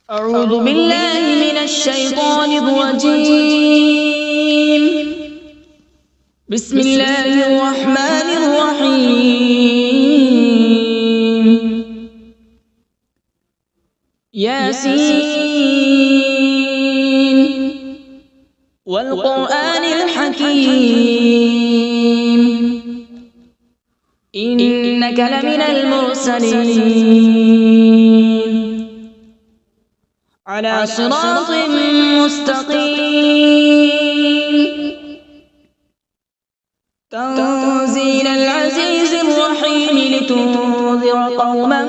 أعوذ بالله من الشيطان الرجيم. بسم الله الرحمن الرحيم. ياسين والقرآن الحكيم إنك لمن المرسلين على صراط مستقيم. تنزيل العزيز الرحيم لتنذر قوما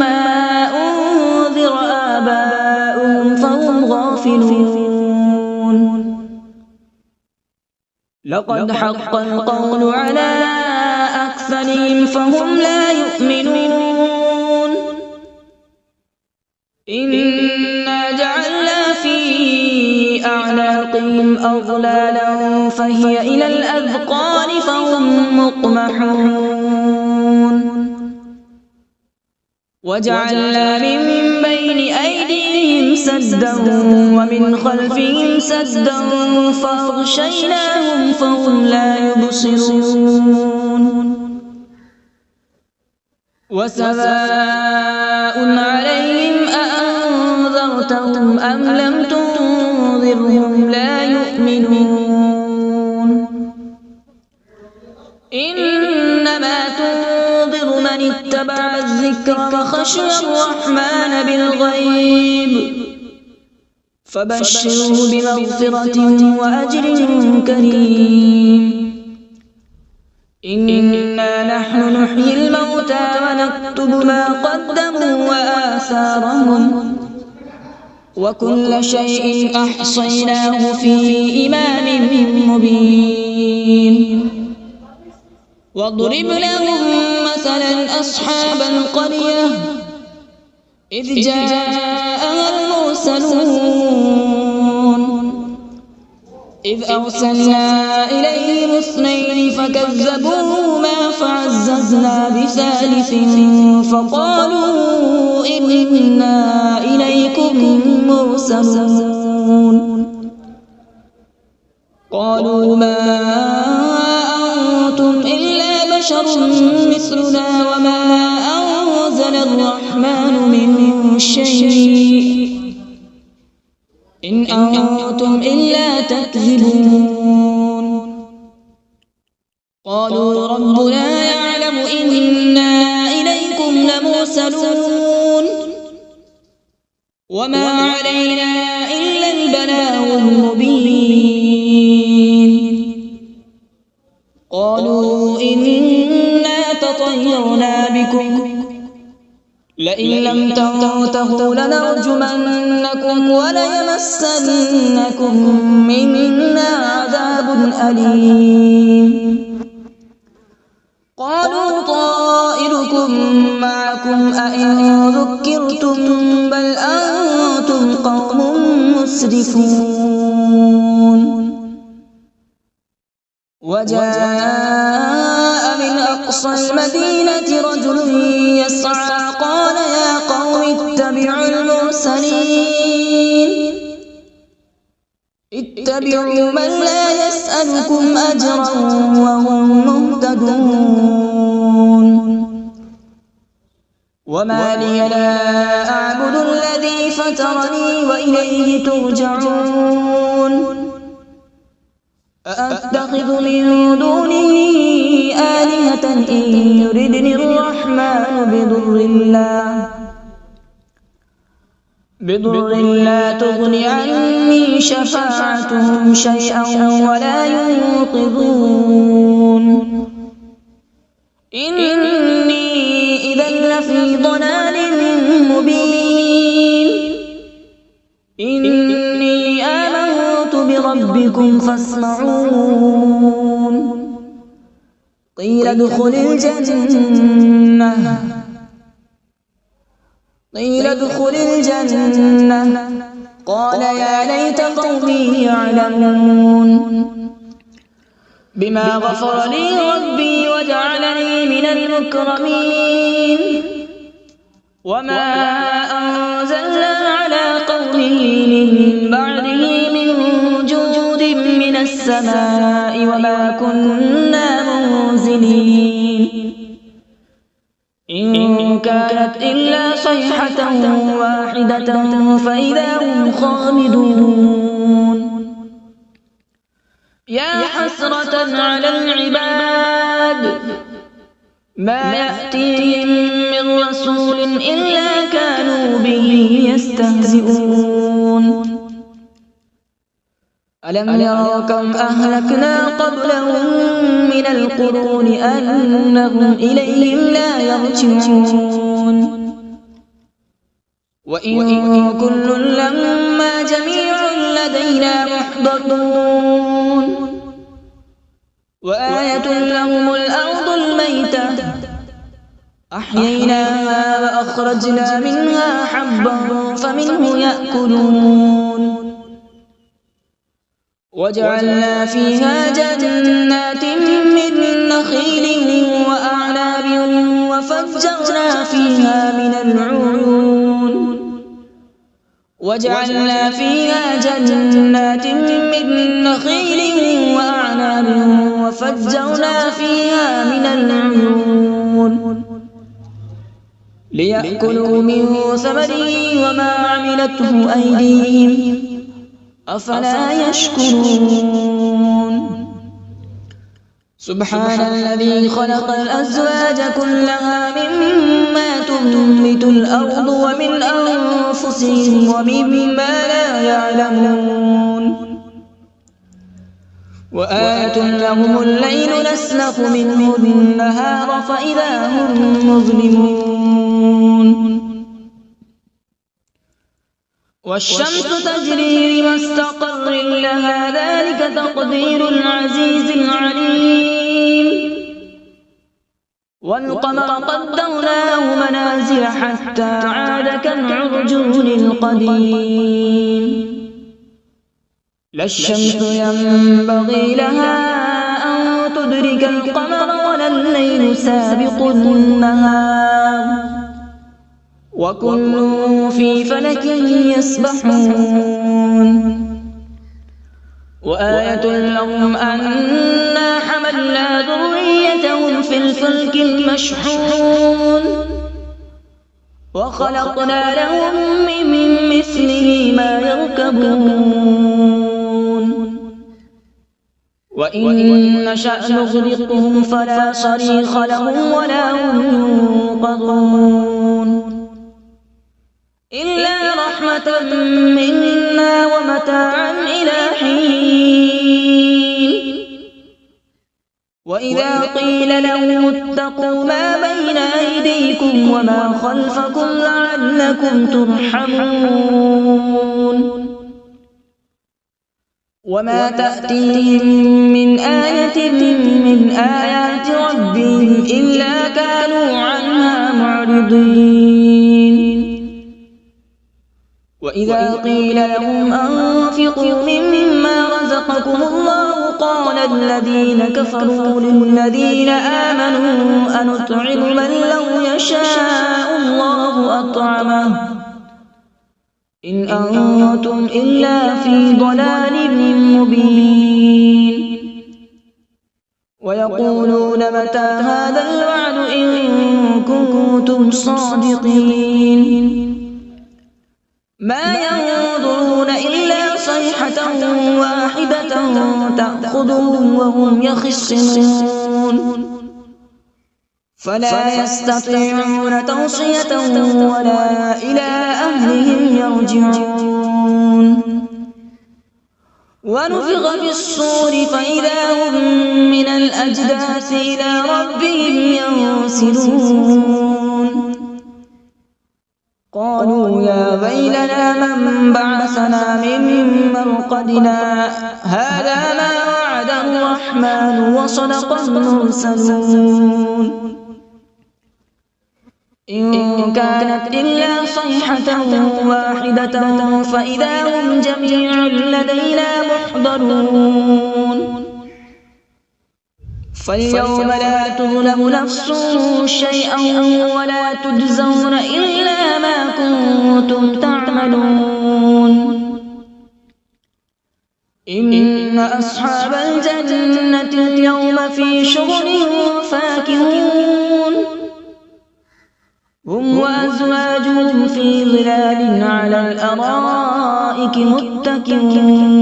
ما أنذر آباؤهم فهم غافلون. لقد حق القول على أكثرهم فهم لا يؤمنون. إنا جعلنا في أعناقهم أغلالا فهي إلى الأذقان فهم مقمحون. وجعلنا من بين أيديهم سدا ومن خلفهم سدا فأغشيناهم فهم لا يبصرون. وسواء عليهم أأنذرتهم أم لم تنذرهم لا يؤمنون. إنما تنذر من اتبع الذكر وخشي الرحمن بالغيب فبشره بمغفرة وأجر كريم. إنا نحن نحيي الموتى ونكتب ما قدموا وآثارهم وكل شيء أحصيناه في إمام مبين. واضرب لهم مثلا أصحاب القرية إذ جاءها المرسلون إذ أرسلنا إليهم اثنين فكذبوهما فعززنا بثالث فقالوا إنا إليكم مرسلون. قالوا ما أنتم إلا بشر مثلنا وما أنزل الرحمن من شيء إن أنتم إلا تكذبون. قالوا ربنا يعلم إنا إليكم لمرسلون وما علينا إلا البلاغ المبين. قالوا إنا تطيرنا بكم لئن لم تنتهوا لنرجمنكم وليمسنكم منا عذاب أليم. قالوا طائركم معكم أئن ذكرتم بل أنتم قوم مسرفون. وجاء من أقصى المدينة رجل يسعى قال يا قوم اتبعوا المرسلين اتبعوا من لا يسألكم أجرا وهم مهتدون. وما لي لا أعبد الذي فطرني وإليه ترجعون. أأتخذ من دونه آلهة إن يردني الرحمن بضر لا تغن عني شفاعتهم شيئا ولا ينقذون. إني إذا لفي ضلال مبين. إني آمنت بربكم فاسمعون. قيل ادخل الجنة قال يا ليت قومي يعلمون. بما غفر لي ربي وجعلني من المكرمين. وما أنزلنا على قومه من بعده من جود من السماء وما كنا منزلين إن كانت إلا صيحة واحدة فإذا هم خامدون يا حسرة على العباد ما يأتيهم من رسول إلا كانوا به يستهزئون ألم يروا كم أهلكنا قبلهم من القرون أنهم إليهم لا يرجعون وإن كل لما جميع لدينا محضرون وآية لهم الأرض الميتة أحييناها وأخرجنا منها حبا فمنه يأكلون وجعلنا فيها جنات من نخيل وأعناب وفجرنا فيها من العيون وجعلنا فيها جنات من نخيل وأعناب وفجرنا فيها من العيون ليأكلوا من ثمره وما عملته أيديهم أفلا يشكرون سبحان الذي خلق الأزواج كلها مما تنبت الأرض ومن أنفسهم ومما لا يعلمون وآية لهم الليل نسلخ منه النهار فإذا هم مظلمون والشمس تجري لمستقر لها ذلك تقدير العزيز العليم والقمر قدرناه منازل حتى عاد كالعرجون القديم لا الشمس ينبغي لها أن تدرك القمر ولا الليل سابق النهار وكل في فلك يسبحون وآية لهم أنا حملنا ذريتهم في الفلك المشحون وخلقنا لهم من مثله ما يركبون وإن نشأ نغرقهم فلا صريخ لهم ولا هم ينقذون إلا رحمة منا ومتاعا إلى حين وإذا قيل لهم اتقوا ما بين أيديكم وما خلفكم لعلكم ترحمون وما تأتيهم من آية من آيات ربهم إلا كانوا عنها معرضين وإذا قيل لهم أنفقوا مما رزقكم الله قال الذين كفروا للذين آمنوا أنطعم من لو يشاء الله أطعمه إن أنتم إلا في ضلال مبين ويقولون متى هذا الوعد إن كنتم صادقين ما ينظرون إلا صيحة واحدة تأخذهم وهم يخصمون فلا يستطيعون توصية ولا إلى أهلهم يرجعون ونفخ في الصور فإذا هم من الأجداث إلى ربهم ينسلون قالوا يا ويلنا من بعثنا من مرقدنا هذا ما وعد الرحمن وصدق المرسلون إن كانت إلا صيحة واحدة فإذا هم جميع لدينا محضرون فاليوم لا تظلم نفس شيئا ولا تجزون إلا ما كنتم تعملون إن أصحاب الجنة اليوم في شغل فاكهون هم وأزواجهم في ظلال على الأرائك متكئون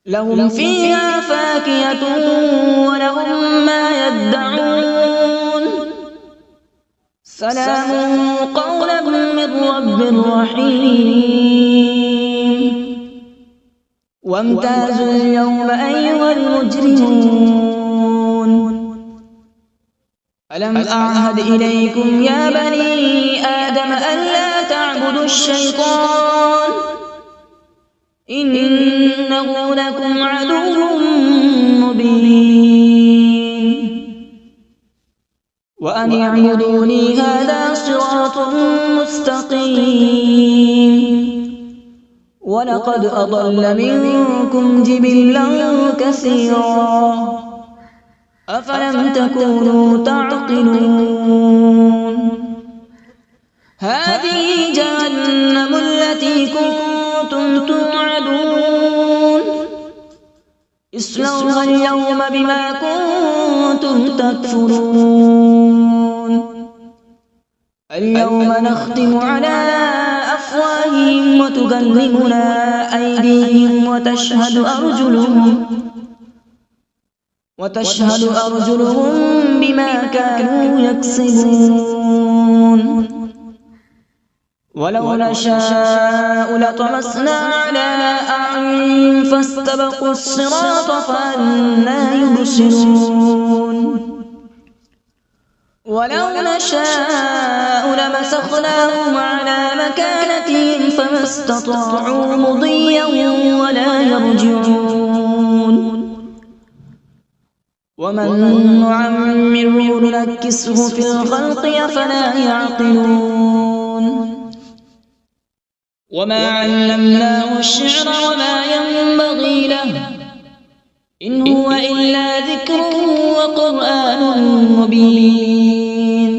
لهم فيها فاكهة ولهم ما يدعون سلام قولا من رب رحيم وامتازوا اليوم أيها المجرمون ألم أعهد إليكم يا بني آدم ألا تعبدوا الشيطان إنه لكم عدو مبين وأن اعبدوني هذا صراط مستقيم ولقد أضل منكم جبلا كثيرا أفلم تكونوا تعقلون هذه جهنم التي كنتم توعدون اصلوها اليوم بما كنتم تكفرون اليوم نختم على أفواههم وتكلمنا أيديهم وتشهد أرجلهم بما كانوا يكسبون ولو نشاء لطمسنا على أعينهم فاستبقوا الصراط فأنى يبصرون ولو نشاء لمسخناهم على مكانتهم فما استطاعوا مضيا ولا يرجعون ومن نعمره ننكسه في الخلق أفلا يعقلون وما علمناه الشعر وما ينبغي له إن هو إلا ذكر وقرآن مبين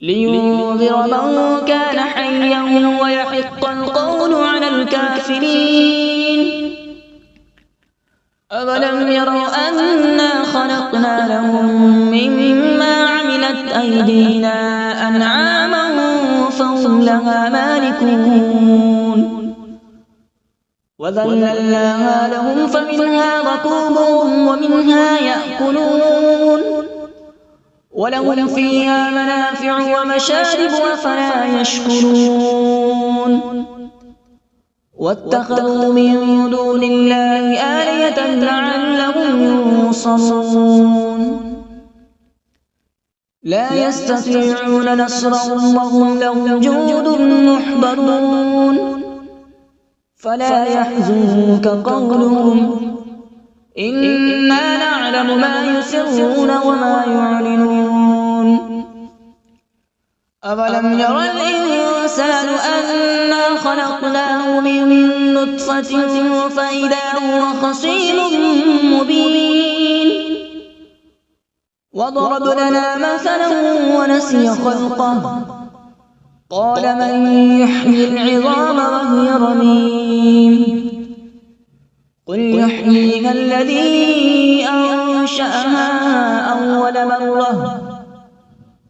لينذر من كان حيا ويحق القول على الكافرين أولم يروا أنا خلقنا لهم مما عملت أيدينا أنعاما فهم لها مالكون وذللناها لهم فمنها ركوبهم ومنها يأكلون ولهم فيها منافع ومشارب أفلا يشكرون واتخذوا من دون الله آلهة لعلهم ينصرون لا يستطيعون نصرهم وهم لهم جند محضرون فلا يحزنك قولهم إنا نعلم ما يسرون وما يعلنون أولم ير الإنسان أنا خلقناه من نطفة فإذا هو خصيم مبين وضرب لنا مثلا ونسي خلقه قال من يحيي العظام وهي رميم قل يحييها الذي أنشأها أول مرة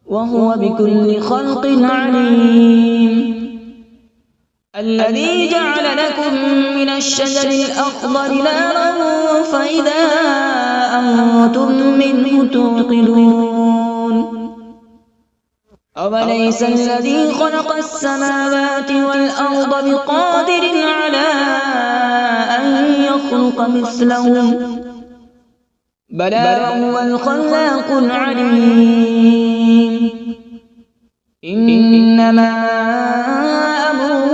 وهو بكل خلق عليم الذي جعل لكم من الشجر الأخضر نارا فإذا أنتم منه توقدون أوليس الذي خلق السماوات والأرض بقادر على أن يخلق مثلهم بلى وهو الخلاق العليم إنما أمره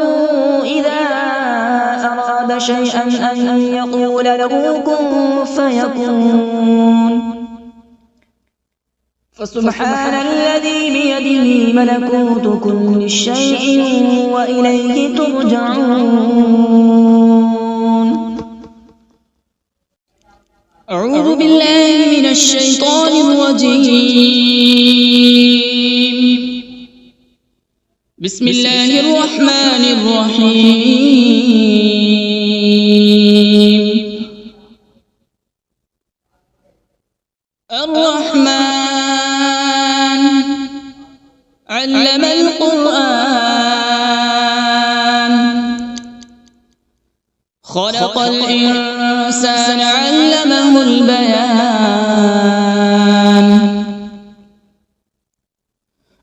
إذا أراد شيئا أن يقول له كن فيكون فسبحان الذي بيده ملكوت كل شيء وإليه ترجعون أعوذ بالله من الشيطان الرجيم بسم الله الرحمن الرحيم. الرحمن علم القرآن، خلق الإنسان علمه البيان.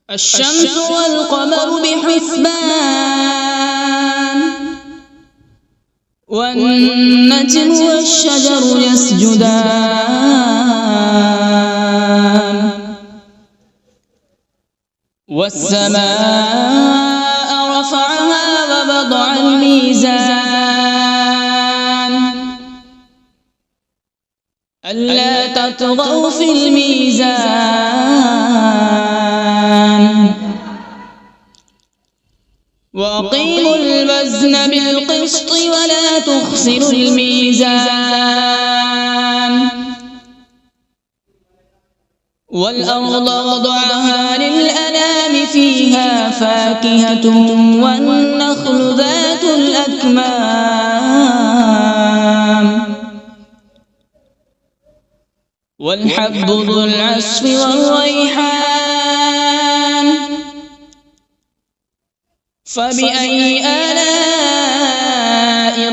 الشمس والقمر بحسبان، والنجم والشجر يسجدان. والسماء رفعها ووضع الميزان، ألا تطغوا في الميزان. وأقيموا الوزن بالقسط ولا تخسروا الميزان. والأرض وضعها للأنام، فيها فاكهة والنخل ذات الأكمام، والحب ذو العصف والريحان. فبأي آلاء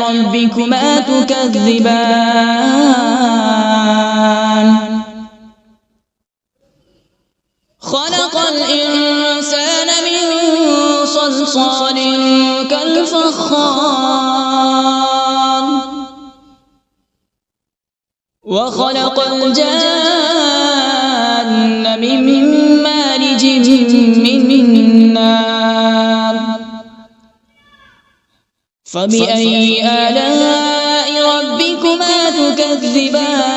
ربكما تكذبان؟ خلق الإنسان من صلصال كالفخار، وخلق الجان من مارج من نار. فبأي آلاء ربكما تكذبان؟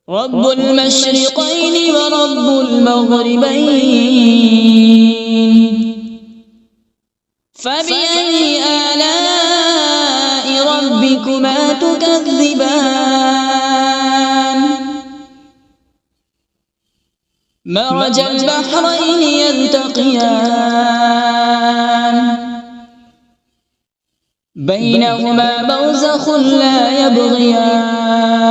رب المشرقين ورب المغربين. فبأي آلاء ربكما تكذبان؟ مرج البحرين يلتقيان، بينهما برزخ لا يبغيان.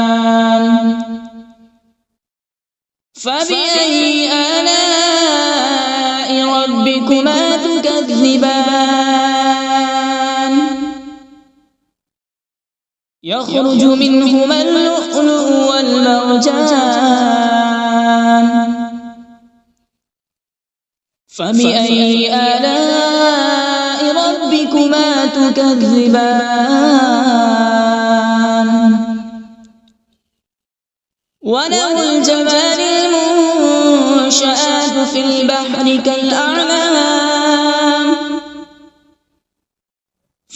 فبأي آلاء ربكما تكذبان؟ يخرج منهما اللؤلؤ والمرجان. فبأي آلاء ربكما تكذبان؟ وله الجوار المنشآت في البحر كالأعلام.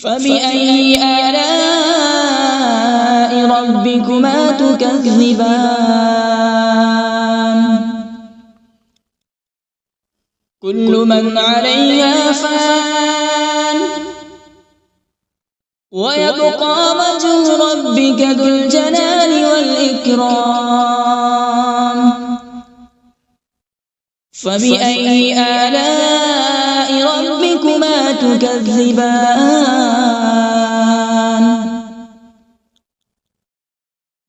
فبأي آلاء ربكما تكذبان؟ كل من عليها فان، ويبقى وجه ربك ذو الجلال والإكرام. فبأي آلاء ربكما تكذبان؟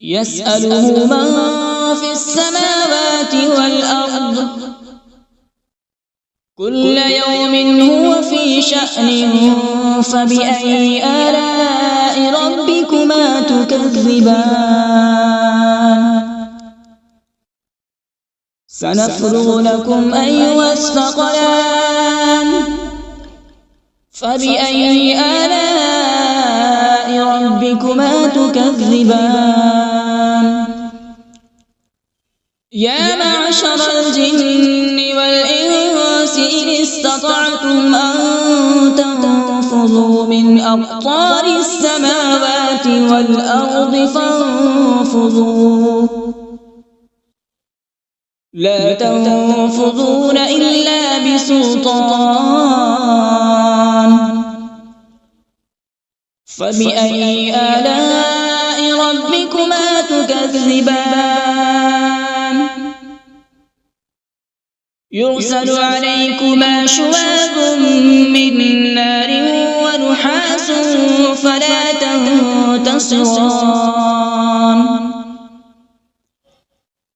يسأله من في السماوات والأرض، كل يوم هو في شأن. فبأي آلاء ربكما تكذبان؟ سنفرغ لكم أيها الثقلان. فبأي آلاء ربكما تكذبان؟ يا معشر الجن والإنس إن استطعتم أن تنفذوا من أقطار السماوات والأرض فانفذوا، لا تنفذون إلا بسلطان. فبأي آلاء ربكما تكذبان؟ يرسل عليكما شواظ من نار ونحاس فلا تنتصران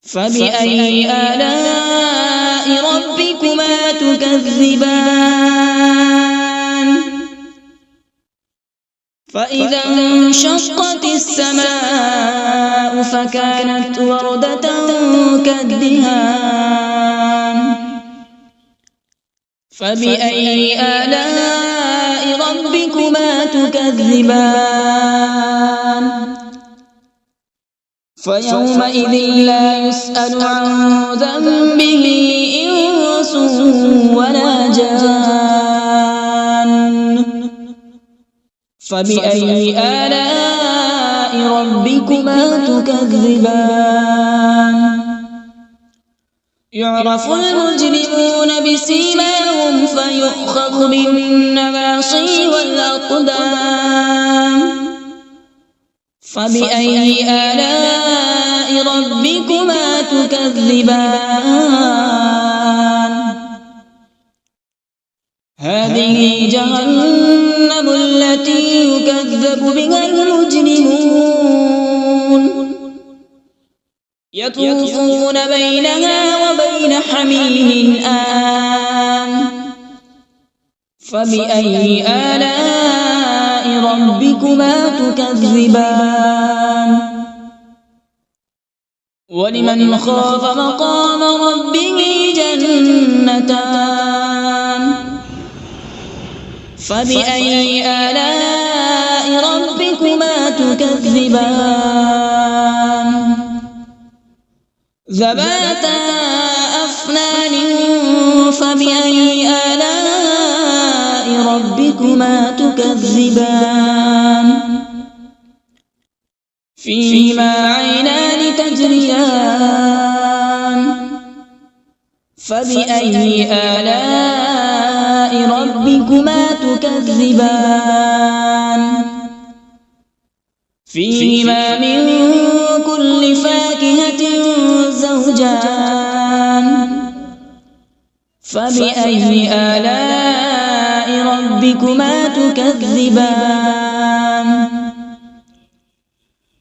فبأي آلاء ربكما تكذبان فإذا انشقت السماء فكانت وردة كالدهان فبأي آلاء ربكما تكذبان فيومئذ لا يسأل عن ذنبه إنس ولا جان فبأي آلاء ربكما تكذبان يعرف المجرمون بسيماهم فيؤخذ بالنواصي والأقدام فبأي آلاء ربكما تكذبان هذه جهنم التي يكذب بها المجرمون يطوفون بينها وبين حميم آن فبأي آلاء ربكما تكذبان ولمن خاف مقام ربه جنتان فبأي آلاء ربكما تكذبان ذواتا أفنان فبأي آلاء ربكما تكذبان فيهما عينان تجريان فبأي آلاء ربكما تكذبان فيهما من كل فاكهة زوجان فبأي آلاء ربكما تكذبان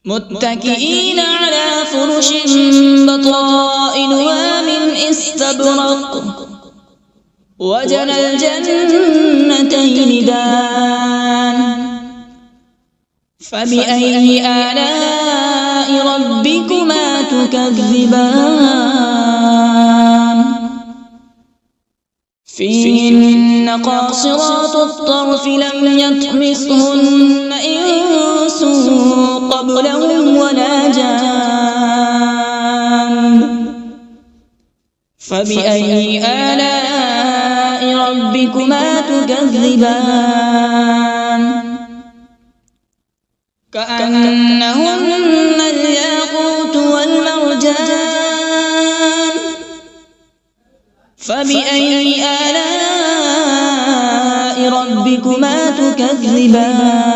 متكئين على فرش بطائنها من استبرق وجنى الجنتين دان فبأي آلاء ربكما تكذبان فيهن قاصرات الطرف لم يطمثهن إنس قبلهم ولا جان فبأي آلاء ربكما تكذبان كأنهن الياقوت والمرجان فبأي آلاء ربكما تكذبان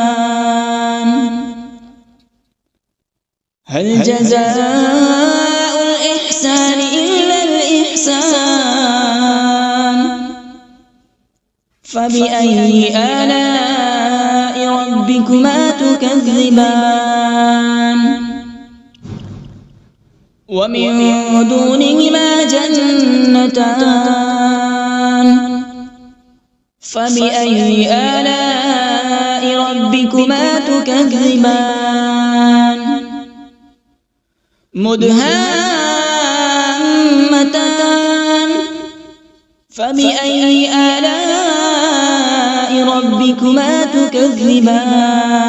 هل جزاء الإحسان إلا الإحسان فبأي آلاء ربكما تكذبان ومن دونهما جنتان فبأي آلاء ربكما تكذبان مدهامتان فبأي آلاء ربكما تكذبان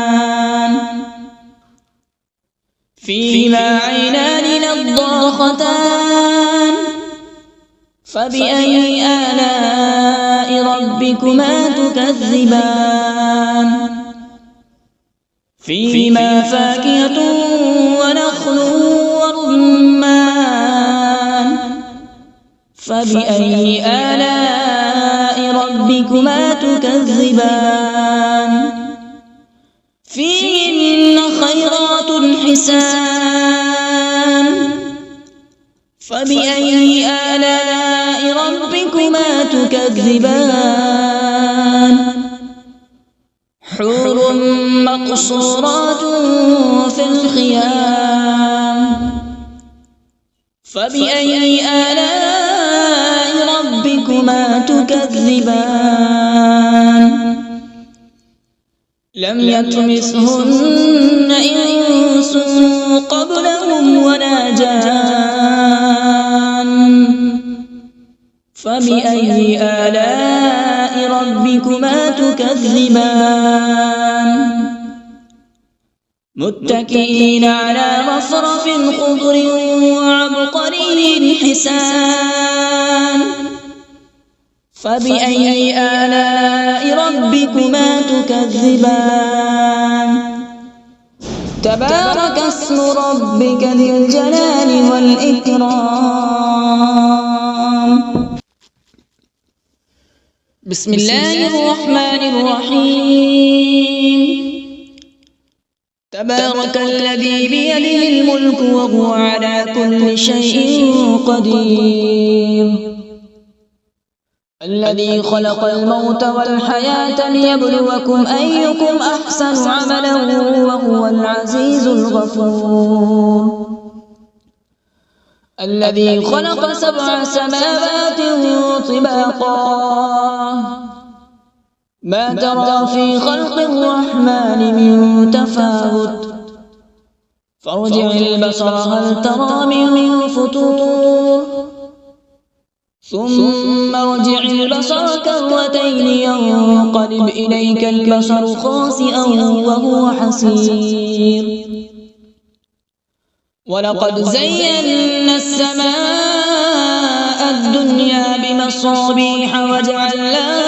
فيهما عينان نضاختان فبأي آلاء ربكما تكذبان فيهما فاكهة ونخل ورمان فبأي آلاء ربكما تكذبان فيهن خيرات حسان فبأي آلاء ربكما تكذبان حور مقصورات في الخيام فبأي آلاء ربكما تكذبان لم يطمثهن إنس قبلهم ولا جان فبأي آلاء ربكما تكذبان متكئين على رفرف خضر وعبقري حسان فبأي آلاء ربكما تكذبان تبارك اسم ربك ذي الجلال والإكرام بسم الله الرحمن الرحيم تبارك الذي بيده الملك وهو على كل شيء قدير الذي خلق الموت والحياة ليبلوكم أيكم أحسن عملا وهو العزيز الغفور الذي خلق 7 سماوات طباقا ما ترى في خلق الرحمن من تفاوت فارجع البصر هل ترى من فطور ثم ارجع البصر كرتين ينقلب إليك البصر خاسئا وهو حسير ولقد زينا السماء الدنيا بمصابيح وجعلناها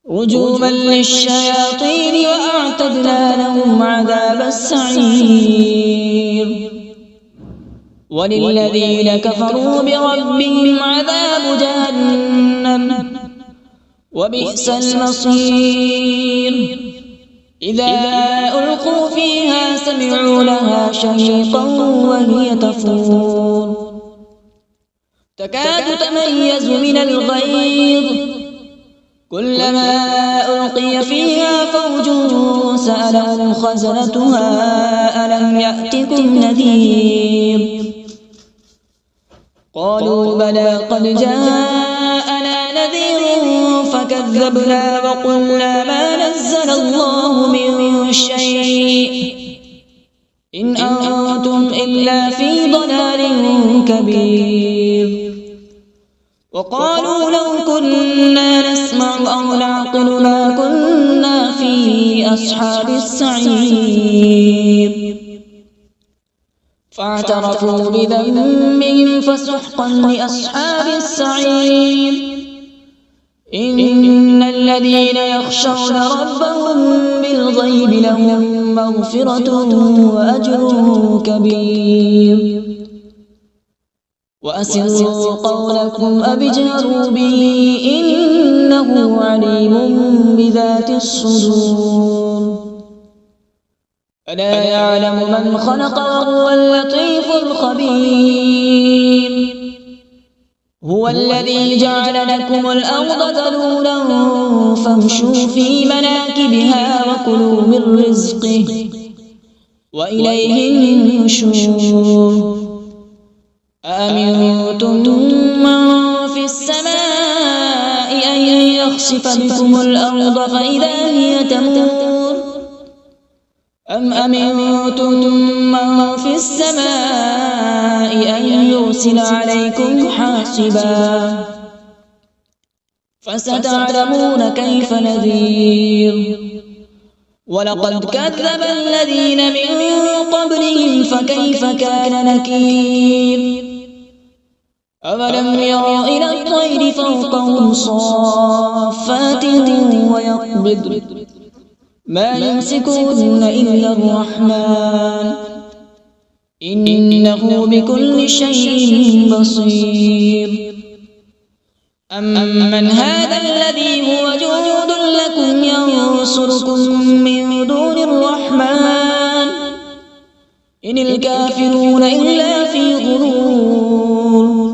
رجوما للشياطين وأعتدنا لهم عذاب السعير وللذين كفروا بربهم عذاب جهنم وبئس المصير إذا ألقوا فيها سمعوا لها شهيقا وهي تفور تكاد تميز من الغيظ كلما ألقي فيها فوج سألهم خزنتها ألم يأتكم نذير قالوا بلى قد جاءنا نذير فكذبنا وقلنا ما نزل الله من شيء إن أنتم إلا في ضلال كبير وقالوا لو كنا نسمع أو نعقل ما كنا في أصحاب السعير فاعترفوا بذنبهم فسحقا لأصحاب السعير إن الذين يخشون ربهم بالغيب لهم مغفرة وأجر كبير وأسروا قولكم أو اجهروا به إنه عليم بذات الصدور ألا يعلم من خلق وهو اللطيف الخبير هو الذي جعل لكم الأرض ذلولا فامشوا في مناكبها وكلوا من رزقه وإليه النشور أأمنتم من في السماء أن يخسف بكم الأرض فإذا هي تمور أم أمنتم من في السماء أن يرسل عليكم حاصبا فستعلمون كيف نذير ولقد كذب الذين من قبلهم فكيف كان نكير أولم يروا إلى الطير فوقهم صافات ويقبض ما يمسكون إلا الرحمن إنه بكل شيء بصير أمن هذا الذي هو جند لكم ينصركم من دون الرحمن إن الكافرون إلا في غرور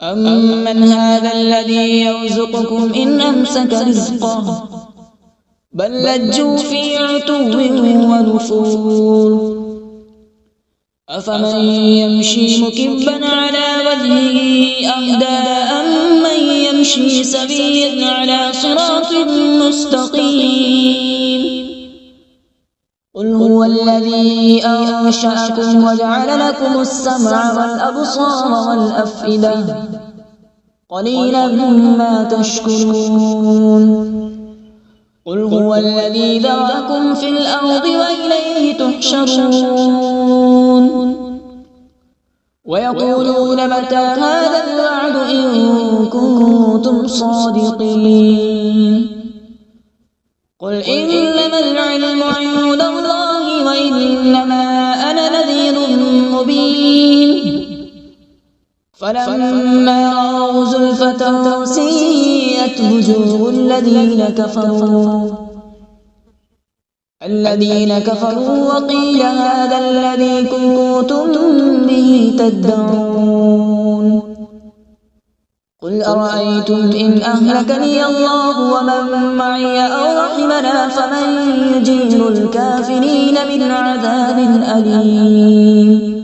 أمن هذا الذي يرزقكم إن أمسك رزقه بل لجوا في عتو ونفور أفمن يمشي مكبا على وجهه أهدى أمن يمشي سويا على صراط مستقيم قل هو الذي أنشأكم وجعل لكم السمع والأبصار والأفئدة قليلا ما تشكرون قل هو الذي ذرأكم في الأرض وإليه تحشرون ويقولون متى هذا الوعد إن كنتم صادقين قل إنما العلم عند الله وإنما أنا نذير مبين فلما رأوا زلفة سيئت وجوه الذين كفروا وقيل هذا الذي كنتم به تدعون قل أرأيتم إن أهلكني الله ومن معي أو رحمنا فمن يجير الكافرين من عذاب أليم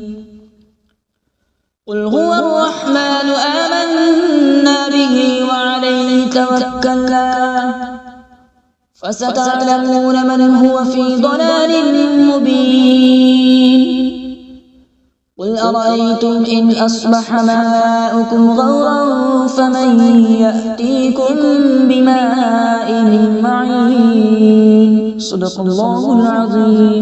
قل هو الرحمن آمنا به وعليه توكلنا فستعلمون من هو في ضلال مبين قل أرأيتم إن أصبح ماؤكم غورا فمن يأتيكم بماء معين صدق الله العظيم.